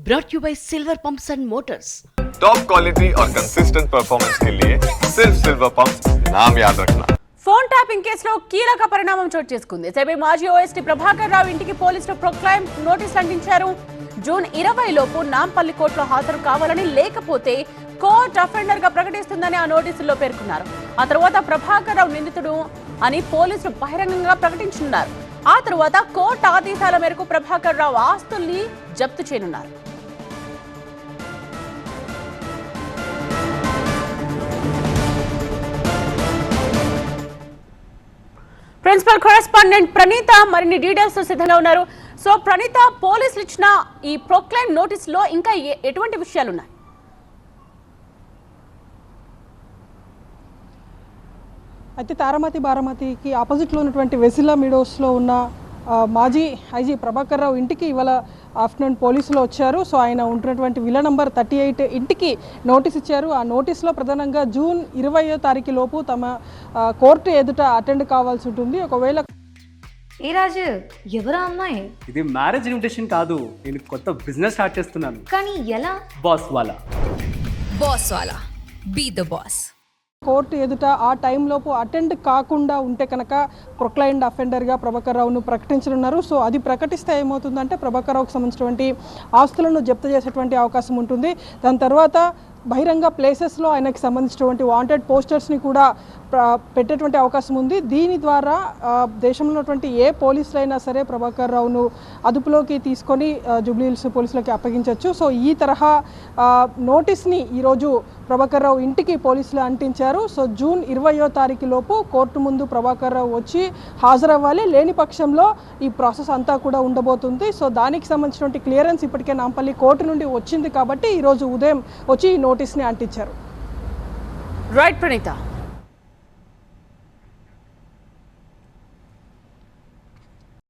brought you by Silver Pumps and Motors. Top quality और consistent performance के लिए सिर्फ सिल्वर पंप्स नाम याद रखना. ఫోన్ ట్యాపింగ్ కేసులో కీలక పరిణామం చోటు చేసుకుంది. సెబీ మాజీ ఓఎస్టీ ప్రభాకర్ రావు ఇంటికి పోలీసులు ప్రొక్లైమ్ నోటీసులు అందించారు. జూన్ 20 లోపు నాంపల్లి కోర్టులో హాజరు కావాలని, లేకపోతే కోర్టు అఫెండర్ గా ప్రకటిస్తుందని ఆ నోటీసుల్లో పేర్కొన్నారు. ఆ తర్వాత ప్రభాకర్ రావు నిందితుడు అని పోలీసులు బహిరంగంగా ప్రకటించనున్నారు. ఆ తర్వాత కోర్టు ఆదేశాల మేరకు ప్రభాకర్ రావు ఆస్తుల్ని జప్తు చేయనున్నారు. ప్రిన్సిపల్ కరెస్పాండెంట్ ప్రణీత మరిన్ని డీటెయిల్స్ సిద్ధంగా ఉన్నారు. సో ప్రణీత, పోలీసులు ఇచ్చిన ఈ ప్రొక్లైమ్ నోటీసులో ఇంకా ఎటువంటి విషయాలు ఉన్నాయి? అయితే తారామతి బారామతికి ఆపోజిట్లో ఉన్నటువంటి వెసిలా మీడోస్లో ఉన్న మాజీ ఐజీ ప్రభాకర్ రావు ఇంటికి ఇవాళ ఆఫ్టర్నూన్ పోలీసులు వచ్చారు. సో ఆయన ఉంటున్నటువంటి విలా నంబర్ 38 ఇంటికి నోటీస్ ఇచ్చారు. ఆ నోటీస్లో ప్రధానంగా జూన్ 20వ తారీఖు లోపు తమ కోర్టు ఎదుట అటెండ్ కావాల్సి ఉంటుంది. ఒకవేళ ఏ రాజు, ఎవరా అమ్మాయి? ఇది మ్యారేజ్ ఇన్విటేషన్ కాదు, నేను కొత్త బిజినెస్ స్టార్ట్ చేస్తున్నాను. కానీ ఎలా? బాస్ వాలా. బాస్ వాలా, బీ ద బాస్. కోర్టు ఎదుట ఆ టైంలోపు అటెండ్ కాకుండా ఉంటే కనుక ప్రొక్లైన్డ్ అఫెండర్గా ప్రభాకర్ రావును ప్రకటించనున్నారు. సో అది ప్రకటిస్తే ఏమవుతుందంటే ప్రభాకర్ రావుకు సంబంధించినటువంటి ఆస్తులను జప్తు చేసేటువంటి అవకాశం ఉంటుంది. దాని తర్వాత బహిరంగ ప్లేసెస్లో ఆయనకి సంబంధించినటువంటి వాంటెడ్ పోస్టర్స్ని కూడా పెట్టేటువంటి అవకాశం ఉంది. దీని ద్వారా దేశంలో ఉన్నటువంటి ఏ పోలీసులైనా సరే ప్రభాకర్ రావును అదుపులోకి తీసుకొని జూబ్లీహిల్స్ పోలీసులకి అప్పగించవచ్చు. సో ఈ తరహా నోటీస్ని ఈరోజు ప్రభాకర్ రావు ఇంటికి పోలీసులు అంటించారు. సో జూన్ 20వ తారీఖు లోపు కోర్టు ముందు ప్రభాకర్ రావు వచ్చి హాజరవ్వాలి. లేని పక్షంలో ఈ ప్రాసెస్ అంతా కూడా ఉండబోతుంది. సో దానికి సంబంధించినటువంటి క్లియరెన్స్ ఇప్పటికే నాంపల్లి కోర్టు నుండి వచ్చింది కాబట్టి ఈరోజు ఉదయం వచ్చి ఈ నోటీస్ని అంటించారు. రైట్ ప్రణీత.